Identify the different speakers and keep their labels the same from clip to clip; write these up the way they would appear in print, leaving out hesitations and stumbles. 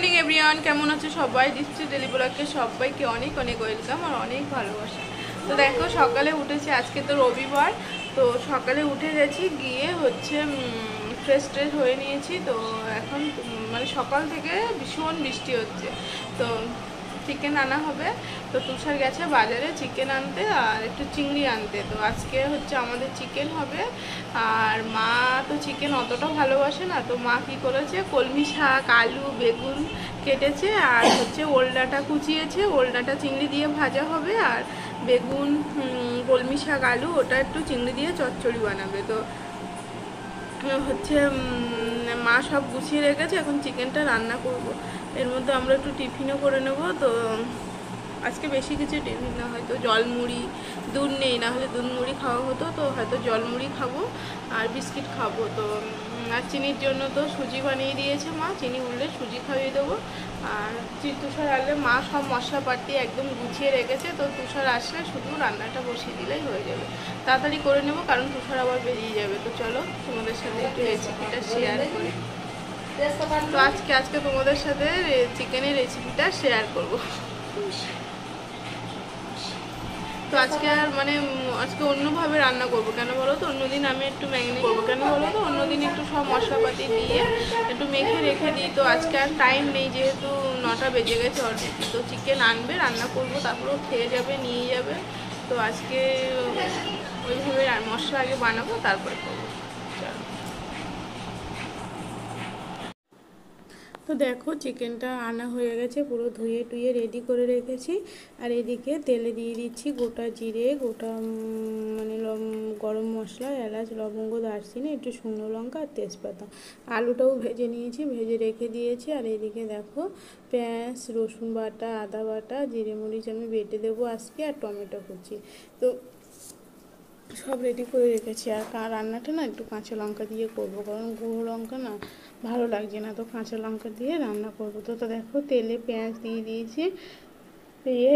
Speaker 1: Morning everyone, কেমন আছো সবাই? দৃষ্টি ডেলি ব্লগে সবাইকে অনেক অনেক ওয়েলকাম আর অনেক ভালোবাসা। তো দেখো সকালে উঠেছি, আজকে তো রবিবার। তো সকালে উঠে গেছি, গিয়ে হচ্ছে ফ্রেশ ট্রেশ হয়ে নিয়েছি। তো এখন মানে সকাল থেকে ভীষণ বৃষ্টি হচ্ছে। তো চিকেন আনা হবে। তো তুষার গেছে বাজারে চিকেন আনতে আর একটু চিংড়ি আনতে। তো আজকে হচ্ছে আমাদের চিকেন হবে। আর মা তো চিকেন অতটা ভালোবাসে না, তো মা কী করেছে, কলমি শাক, আলু, বেগুন কেটেছে আর হচ্ছে ওলডাটা কুচিয়েছে। ওলডাটা চিংড়ি দিয়ে ভাজা হবে আর বেগুন, কলমি শাক, আলু ওটা একটু চিংড়ি দিয়ে চচ্চড়ি বানাবে। তো হচ্ছে মা সব গুছিয়ে রেখেছে, এখন চিকেনটা রান্না করব। এর মধ্যে আমরা একটু টিফিনও করে নেব। তো আজকে বেশি কিছু টিফিন না, হয়তো জলমুড়ি, দুধ নেই, না হলে দুধ মুড়ি খাওয়া হতো, তো হয়তো জলমুড়ি খাবো আর বিস্কিট খাবো। তো আর চিনির জন্য তো সুজি বানিয়ে দিয়েছে মা, চিনি উঠলে সুজি খাইয়ে দেবো। আর তুষার আসলে মা সব মশলাপাতি একদম গুছিয়ে রেখেছে। তো তুষার আসলে শুধু রান্নাটা বসিয়ে দিলেই হয়ে যাবে। তাড়াতাড়ি করে নেব কারণ তুষার আবার বেরিয়ে যাবে। তো চলো তোমাদের সাথে একটু রেসিপিটা শেয়ার করি। তো আজকে তোমাদের সাথে চিকেনের রেসিপিটা শেয়ার করব। তো আজকে আর মানে আজকে অন্যভাবে রান্না করব। কেন বলো তো, অন্যদিন আমি একটু ম্যাগনেট করবো, কেন বলো তো, অন্যদিন একটু সব মশলাপাতি দিয়ে একটু মেখে রেখে দিই। তো আজকে আর টাইম নেই, যেহেতু 9টা বেজে গেছে অলরেডি। তো চিকেন আনবে, রান্না করব, তারপরেও খেয়ে যাবে, নিয়ে যাবে। তো আজকে ওইভাবে মশলা আগে বানাবো, তারপরে করবো। চলো। তো দেখো চিকেনটা আনা হয়ে গেছে, পুরো ধুয়ে টুয়ে রেডি করে রেখেছি। আর এদিকে তেলে দিয়ে দিচ্ছি গোটা জিরে, গোটা মানে গরম মশলা, এলাচ, লবঙ্গ, দারচিনি, একটু শুকনো লঙ্কা আর তেজপাতা। আলুটাও ভেজে নিয়েছি, ভেজে রেখে দিয়েছি। আর এদিকে দেখো পেঁয়াজ, রসুন বাটা, আদা বাটা, জিরে মরিচ আমি বেটে দেবো আজকে, আর টমেটো কুচি। তো সব রেডি করে রেখেছি। আর রান্নাটা না একটু কাঁচা লঙ্কা দিয়ে করবো, কারণ গুঁড়ো লঙ্কা না ভালো লাগছে না, তো কাঁচা লঙ্কা দিয়ে রান্না করবো। তো দেখো তেলে পেঁয়াজ দিয়ে দিয়েছি, দিয়ে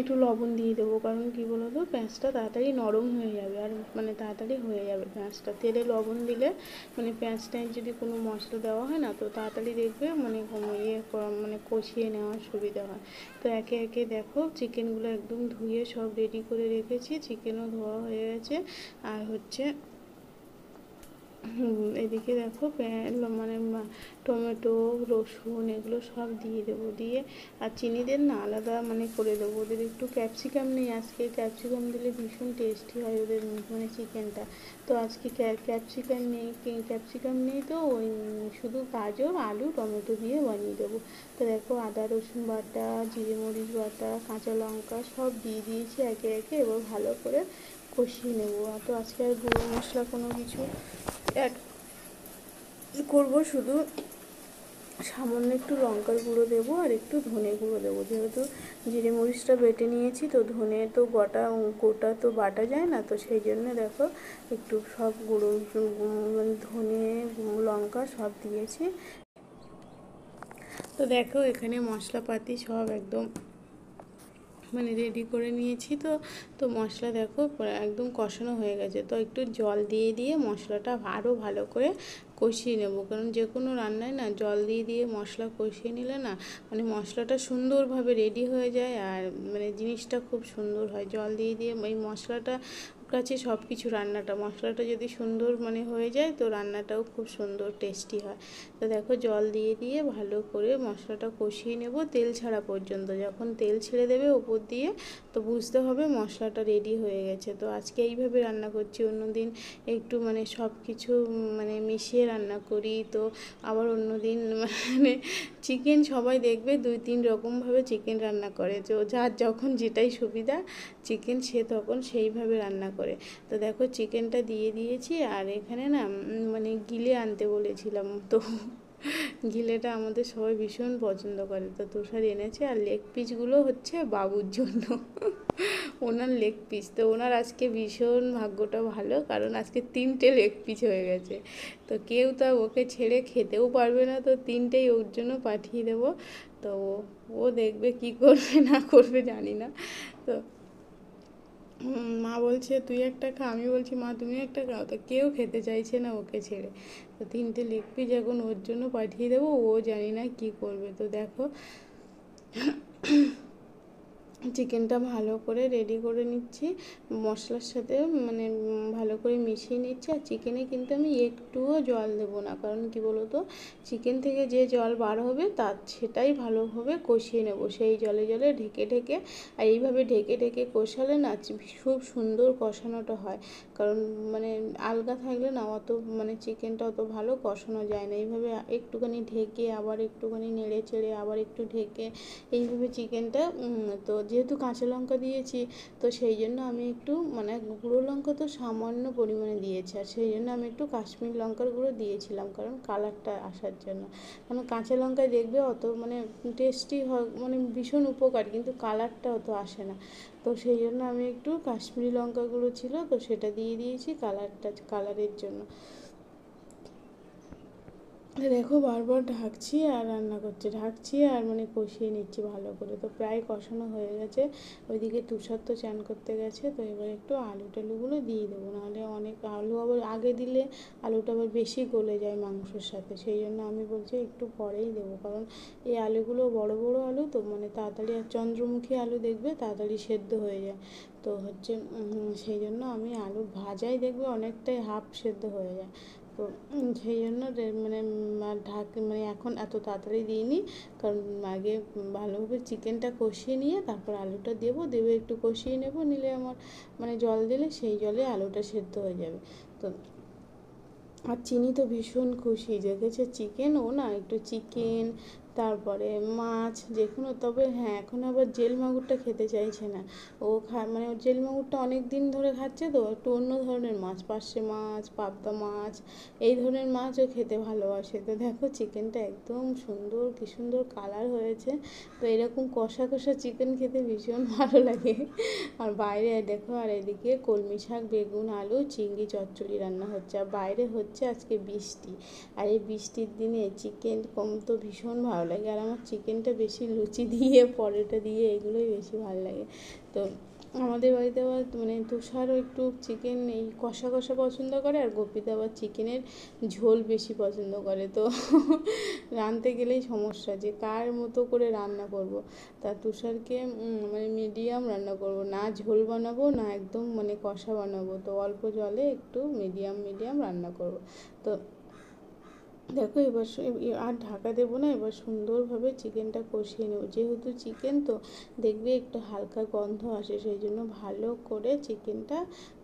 Speaker 1: একটু লবণ দিয়ে দেবো, কারণ কী বলো তো, পেঁয়াজটা তাড়াতাড়ি নরম হয়ে যাবে আর মানে তাড়াতাড়ি হয়ে যাবে পেঁয়াজটা। তেলে লবণ দিলে মানে পেঁয়াজটায় যদি কোনো মশলা দেওয়া হয় না, তো তাড়াতাড়ি দেখবে মানে মানে কষিয়ে নেওয়ার সুবিধা হয়। তো একে একে দেখো চিকেনগুলো একদম ধুয়ে সব রেডি করে রেখেছি, চিকেনও ধোয়া হয়ে গেছে। আর হচ্ছে এদিকে দেখো মানে টমেটো, রসুন এগুলো সব দিয়ে দেবো, দিয়ে আর চিনিদের না আলাদা মানে করে দেবো। ওদের একটু ক্যাপসিকাম নেই আজকে, ক্যাপসিকাম দিলে ভীষণ টেস্টি হয় ওদের মানে চিকেনটা। তো আজকে ক্যাপসিকাম নেই, তো ওই শুধু গাজর, আলু, টমেটো দিয়ে বানিয়ে দেবো। তো দেখো আদা রসুন বাটা, জিরে মরিচ বাটা, কাঁচা লঙ্কা সব দিয়ে দিয়েছি একে একে। এবার ভালো করে কষিয়ে নেবো। আর তো আজকে আর গুঁড়ো মশলা কোনো কিছু অ্যাড করবো, শুধু সামান্য একটু লঙ্কার গুঁড়ো দেবো আর একটু ধনে গুঁড়ো দেবো। যেহেতু জিরে মরিচটা বেটে নিয়েছি, তো ধনে তো গোটা তো বাটা যায় না, তো সেই জন্য দেখো একটু সব গুঁড়ো মানে ধনে, লঙ্কা সব দিয়েছি। তো দেখো এখানে মশলাপাতি সব একদম মানে রেডি করে নিয়েছি। তো মশলা দেখো একদম কষানো হয়ে গেছে। তো একটু জল দিয়ে দিয়ে মশলাটা আরও ভালো করে কষিয়ে নেব, কারণ যে কোনো রান্নায় না জল দিয়ে দিয়ে মশলা কষিয়ে নিলে না মানে মশলাটা সুন্দরভাবে রেডি হয়ে যায় আর মানে জিনিসটা খুব সুন্দর হয়। জল দিয়ে দিয়ে এই মশলাটা কাছে সব কিছু মশলাটা যদি সুন্দর মানে হয়ে যায়, তো রান্নাটাও খুব সুন্দর টেস্টি হয়। তো দেখো জল দিয়ে দিয়ে ভালো করে মশলাটা কষিয়ে নেব তেল ছাড়া পর্যন্ত। যখন তেল ছেড়ে দেবে ওপর দিয়ে, তো বুঝতে হবে মশলাটা রেডি হয়ে গেছে। তো আজকে এইভাবে রান্না করছি, অন্যদিন একটু মানে সব কিছু মানে মিশিয়ে রান্না করি। তো আবার অন্যদিন মানে চিকেন সবাই দেখবে 2-3 রকমভাবে চিকেন রান্না করে, তো যার যখন যেটাই সুবিধা চিকেন সে তখন সেইভাবে রান্না করে। তো দেখো চিকেনটা দিয়ে দিয়েছি। আর এখানে না মানে গিলে আনতে বলেছিলাম, তো গিলেটা আমাদের সবাই ভীষণ পছন্দ করে, তো তুষার এনেছে। আর লেগ পিসগুলো হচ্ছে বাবুর জন্য, ওনার লেগ পিস। তো ওনার আজকে ভীষণ ভাগ্যটা ভালো, কারণ আজকে 3টে লেগ পিস হয়ে গেছে। তো কেউ তা ওকে ছেড়ে খেতেও পারবে না, তো 3টেই ওর জন্য পাঠিয়ে দেবো। তো ও দেখবে কি করবে না করবে জানি না। তো মা বলছে তুই একটা খা, আমি বলছি মা তুমি একটা খাও, তো কেউ খেতে চাইছে না ওকে ছেড়ে। তো 3টে লেগ পিস এখন ওর জন্য পাঠিয়ে দেবো, ও জানি না কী করবে। তো দেখো চিকেনটা ভালো করে রেডি করে নিচ্ছি মশলার সাথে, মানে ভালো করে মিশিয়ে নিচ্ছি। আর চিকেনে কিন্তু আমি একটুও জল দেবো না, কারণ কি বলো তো, চিকেন থেকে যে জল বার হবে তার সেটাই ভালোভাবে কষিয়ে নেব সেই জলে জলে ঢেকে ঢেকে। আর এইভাবে ঢেকে ঢেকে কষালে না খুব সুন্দর কষানোটা হয়। কারণ মানে আলগা থাকলে না অত মানে চিকেনটা অত ভালো কষানো যায় না। এইভাবে একটুখানি ঢেকে আবার একটুখানি নেড়ে চেড়ে আবার একটু ঢেকে এইভাবে চিকেনটা, তো যেহেতু কাঁচা লঙ্কা দিয়েছি তো সেই জন্য আমি একটু মানে গুঁড়ো লঙ্কা তো সামান্য পরিমাণে দিয়েছি, আর সেই জন্য আমি একটু কাশ্মীর লঙ্কার গুঁড়ো দিয়েছিলাম কারণ কালারটা আসার জন্য। কারণ কাঁচা লঙ্কায় দেখবে অত মানে টেস্টি হয়, মানে ভীষণ উপকার, কিন্তু কালারটা অত আসে না। তো সেই জন্য আমি একটু কাশ্মীরি লঙ্কা গুঁড়ো ছিল তো সেটা দিয়ে দিয়েছি কালারের জন্য। দেখো বারবার ঢাকছি আর রান্না করছে, ঢাকছি আর মানে কষিয়ে নিচ্ছি ভালো করে। তো প্রায় কষানো হয়ে গেছে। ওইদিকে তুষার তো চান করতে গেছে, তো এবার একটু আলু টালুগুলো দিয়ে দেবো, নাহলে অনেক আলু আবার আগে দিলে আলুটা আবার বেশি গলে যায় মাংসের সাথে। সেই জন্য আমি বলছি একটু পরেই দেবো, কারণ এই আলুগুলো বড় বড় আলু তো মানে তাড়াতাড়ি, আর চন্দ্রমুখী আলু দেখবে তাড়াতাড়ি সেদ্ধ হয়ে যায়। তো হচ্ছে সেই জন্য আমি আলু ভাজাই দেখবে অনেকটাই হাফ সেদ্ধ হয়ে যায়। তো সেই জন্য মানে মানে এখন এত তাড়াতাড়ি দিইনি, কারণ আগে ভালোভাবে চিকেনটা কষিয়ে নিয়ে তারপর আলুটা দেবো, দেবে একটু কষিয়ে নেব, নিলে আমার মানে জল দিলে সেই জলে আলুটা সেদ্ধ হয়ে যাবে। তো আর চিনি তো ভীষণ খুশি, দেখেছে চিকেন, ও না একটু চিকেন তারপরে মাছ যে কোনো, তবে হ্যাঁ এখন আবার জেল মাগুরটা খেতে চাইছে না। ও মানে ওর জেল মাগুরটা অনেক দিন ধরে খাচ্ছে তো একটু অন্য ধরনের মাছ, পার্শে মাছ, পাবদা মাছ, এই ধরনের মাছও খেতে ভালোবাসে। তো দেখো চিকেনটা একদম সুন্দর, কী সুন্দর কালার হয়েছে। তো এরকম কষা কষা চিকেন খেতে ভীষণ ভালো লাগে। আর বাইরে দেখো, আর এদিকে কলমি শাক, বেগুন, আলু, চিংড়ি চচ্চড়ি রান্না হচ্ছে, আর বাইরে হচ্ছে আজকে বৃষ্টি। আর এই বৃষ্টির দিনে চিকেন কম তো ভীষণ ভালো লাগে, আর আমার চিকেনটা বেশি লুচি দিয়ে পরোটা দিয়ে এগুলোই বেশি ভালো লাগে। তো আমাদের বাড়িতে আবার মানে তুষারও একটু চিকেন এই কষা কষা পছন্দ করে, আর গোপিতে আবার চিকেনের ঝোল বেশি পছন্দ করে। তো রাঁধতে গেলেই সমস্যা যে কার মতো করে রান্না করব। তা তুষারকে মানে মিডিয়াম রান্না করব, না ঝোল বানাবো না একদম মানে কষা বানাবো, তো অল্প জলে একটু মিডিয়াম মিডিয়াম রান্না করব। তো দেখো এবার আর ঢাকা দেবো না, এবার সুন্দরভাবে চিকেনটা কষিয়ে নেব। যেহেতু চিকেন তো দেখবে একটু হালকা গন্ধ আসে, সেই জন্য ভালো করে চিকেনটা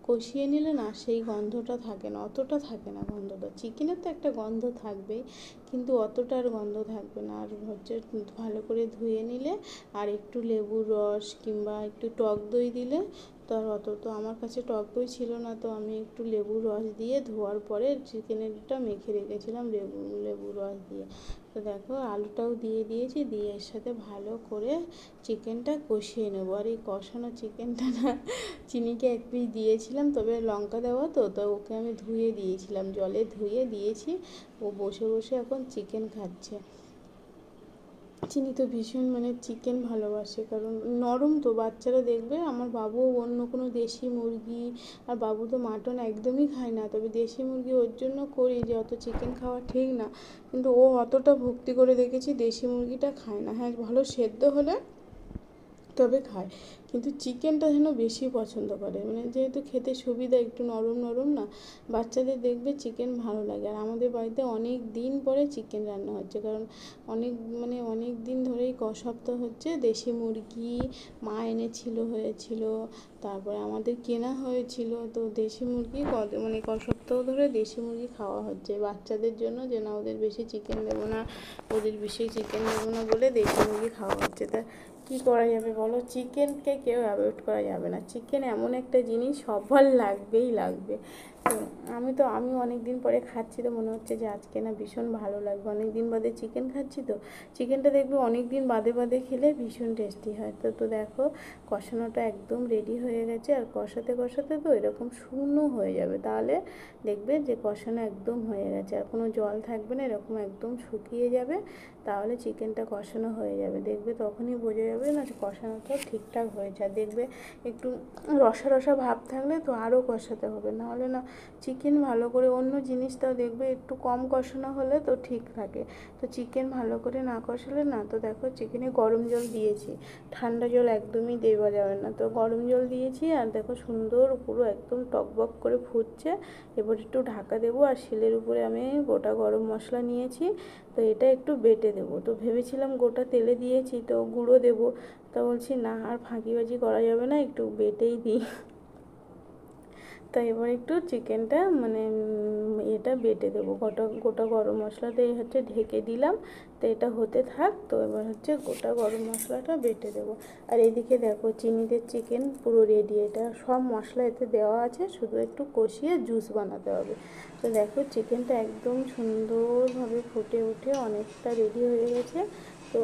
Speaker 1: কষিয়ে নিলে না সেই গন্ধটা থাকে না, অতটা থাকে না গন্ধটা। চিকেনের তো একটা গন্ধ থাকবেই, কিন্তু অতটা আর গন্ধ থাকবে না। আর হচ্ছে ভালো করে ধুয়ে নিলে আর একটু লেবুর রস কিংবা একটু টক দই দিলে, তো আর অত তো আমার কাছে টক দই ছিল না, তো আমি একটু লেবুর রস দিয়ে ধোয়ার পরে চিকেনেরটা মেখে রেখেছিলাম লেবুর রস দিয়ে। তো দেখো আলুটাও দিয়ে দিয়েছি, দিয়ে এর সাথে ভালো করে চিকেনটা কষিয়ে নেবো। আর এই কষানো চিকেনটা না চিনিকে এক পিস দিয়েছিলাম, তবে লঙ্কা দেওয়া তো তো ওকে আমি ধুয়ে দিয়েছিলাম, জলে ধুয়ে দিয়েছি। ও বসে বসে এখন চিকেন খাচ্ছে। চিনি তো ভীষণ মানে চিকেন ভালোবাসে, কারণ নরম তো বাচ্চারা দেখবে, আমার বাবু অন্য কোনো দেশি মুরগি, আর বাবু তো মাটন একদমই খায় না, তবে দেশি মুরগি ওর জন্য করি যে অত চিকেন খাওয়া ঠিক না, কিন্তু ও অতটা ভক্তি করে দেখেছি দেশি মুরগিটা খায় না। হ্যাঁ ভালো সেদ্ধ হলে তবে খায়, কিন্তু চিকেনটা যেন বেশি পছন্দ করে, মানে যেহেতু খেতে সুবিধা একটু নরম নরম না, বাচ্চাদের দেখবে চিকেন ভালো লাগে। আর আমাদের বাড়িতে অনেক দিন পরে চিকেন রান্না হচ্ছে, কারণ অনেক দিন ধরেই সপ্তাহ হচ্ছে দেশি মুরগি মা এনেছিল হয়েছিল, তারপরে আমাদের কেনা হয়েছিল। তো দেশি মুরগি মানে সপ্তাহ ধরে দেশি মুরগি খাওয়া হচ্ছে বাচ্চাদের জন্য, যে না ওদের বেশি চিকেন দেবো না, ওদের বেশি চিকেন দেবো না বলে দেশি মুরগি খাওয়া হচ্ছে। তা কী করা যাবে বলো, চিকেনকে কেউ অ্যাভয়েড করা যাবে না, চিকেন এমন একটা জিনিস সবার লাগবেই লাগবে। তো আমি অনেক দিন পরে খাচ্ছি, তো মনে হচ্ছে যে আজকে না ভীষণ ভালো লাগবে, অনেক দিন বাদে চিকেন খাচ্ছি তো চিকেনটা দেখবে অনেক দিন বাদে বাদে খেলে ভীষণ টেস্টি হয়। তো দেখো কষানোটা একদম রেডি হয়ে গেছে, আর কষাতে কষাতে তো এরকম শুকনো হয়ে যাবে, তাহলে দেখবে যে কষানো একদম হয়ে গেছে, আর কোনো জল থাকবে না, এরকম একদম শুকিয়ে যাবে।
Speaker 2: তাহলে চিকেনটা কষানো হয়ে যাবে। দেখবে তখনই বোঝা যাবে না কষানোটা ঠিকঠাক হয়েছে। আর দেখবে একটু রসা রসা ভাব থাকলে তো আরও কষাতে হবে, নাহলে না চিকেন ভালো করে অন্য জিনিসটাও দেখবে একটু কম কষানো হলে তো ঠিক থাকে। তো চিকেন ভালো করে না কষালে না, তো দেখো চিকেনে গরম জল দিয়েছি, ঠান্ডা জল একদমই দেওয়া যাবে না। তো গরম জল দিয়েছি আর দেখো সুন্দর পুরো একদম টকবক করে ফুটছে। এবার একটু ঢাকা দেবো। আর শিলের উপরে আমি গোটা গরম মশলা নিয়েছি, তো এটা একটু বেটে দেবো। তো ভেবেছিলাম গোটা তেলে দিয়েছি তো গুঁড়ো দেবো, তা বলছি না আর ফাঁকিবাজি করা যাবে না, একটু বেটেই দিই। তো এবার একটু চিকেনটা মানে এটা বেটে দেবো, গোটা গোটা গরম মশলাটা এই হচ্ছে ঢেকে দিলাম। তো এটা হতে থাক। তো এবার হচ্ছে গোটা গরম মশলাটা বেটে দেবো। আর এদিকে দেখো চিনিদের চিকেন পুরো রেডি। এটা সব মশলা এতে দেওয়া আছে, শুধু একটু কষিয়ে জুস বানাতে হবে। তো দেখো চিকেনটা একদম সুন্দরভাবে ফুটে উঠে অনেকটা রেডি হয়ে গেছে। তো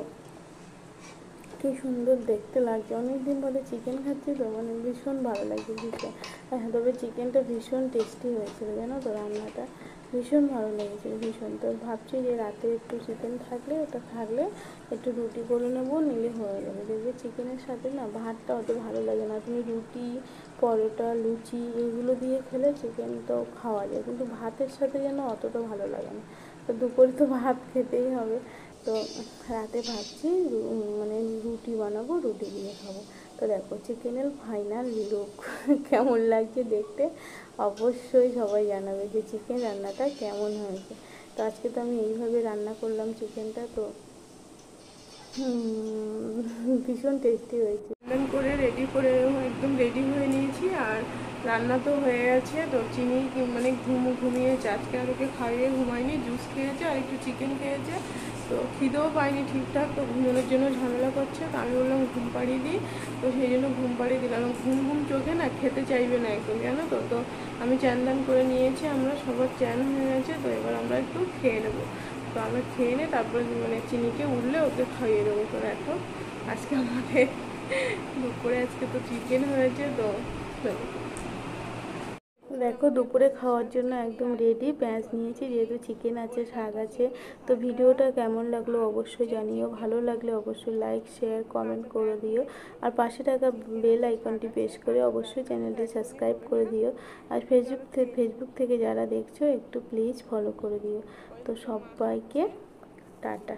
Speaker 2: কি সুন্দর দেখতে লাগছে, অনেকদিন পরে চিকেন খাচ্ছি তো মানে ভীষণ ভালো লাগছে ভীষণ। হ্যাঁ, তবে চিকেনটা ভীষণ টেস্টি হয়েছিল জানো তো, রান্নাটা ভীষণ ভালো লেগেছিলো ভীষণ। তো ভাবছি যে রাতে একটু চিকেন থাকলে ওটা থাকলে একটু রুটি করে নেবো, নিলে হয়ে যাবে। দেখবে চিকেনের সাথে না ভাতটা অত ভালো লাগে না, তুমি রুটি পরোটা লুচি এগুলো দিয়ে খেলে চিকেন তো খাওয়া যায়, কিন্তু ভাতের সাথে যেন অতটা ভালো লাগে না। তো দুপুরে তো ভাত খেতেই হবে। তো রাতে ভাবছি মানে রুটি বানাবো, রুটি দিয়ে খাবো। তো দেখো চিকেনের ফাইনাল লুক কেমন লাগছে দেখতে অবশ্যই সবাই জানাবে যে চিকেন রান্নাটা কেমন হয়েছে। তো আজকে তো আমি এইভাবে রান্না করলাম চিকেনটা, তো ভীষণ টেস্টি হয়েছে।
Speaker 1: রান্না করে রেডি করে একদম রেডি হয়ে নিয়েছি। আর রান্না তো হয়ে গেছে। তো চিনি মানে ঘুমিয়েছে আজকে, আর ওকে খাইয়ে ঘুমায়নি, জুস খেয়েছে আর একটু চিকেন খেয়েছে। তো খিদেও পায়নি ঠিকঠাক, তো ঘুমানোর জন্য ঝামেলা করছে। তো আমি বললাম ঘুম পাড়িয়ে দিই, তো সেই জন্য ঘুম পাড়িয়ে দিলাম। ঘুম ঘুম চোখে না খেতে চাইবে না একদম, জানো তো। তো আমি চ্যান দান করে নিয়েছি, আমরা সবার চ্যান হয়ে গেছে। তো এবার আমরা একটু খেয়ে নেবো। তো আমরা খেয়ে নিয়ে তারপরে মানে চিনিকে উঠলে ওকে খাইয়ে দেবো। তো দেখো আজকে আমাদের দুপুরে আজকে তো চিকেন হয়েছে। তো
Speaker 2: দেখো দুপুরে খাওয়ার জন্য একদম রেডি। পেঁয়াজ নিয়েছি যেহেতু চিকেন আছে, শাক আছে। তো ভিডিওটা কেমন লাগলো অবশ্যই জানিও, ভালো লাগলে অবশ্যই লাইক শেয়ার কমেন্ট করে দিও। আর পাশে থাকা বেল আইকনটি প্রেস করে অবশ্যই চ্যানেলটি সাবস্ক্রাইব করে দিও। আর ফেসবুক থেকে যারা দেখছো একটু প্লিজ ফলো করে দিও। তো সবাইকে টাটা।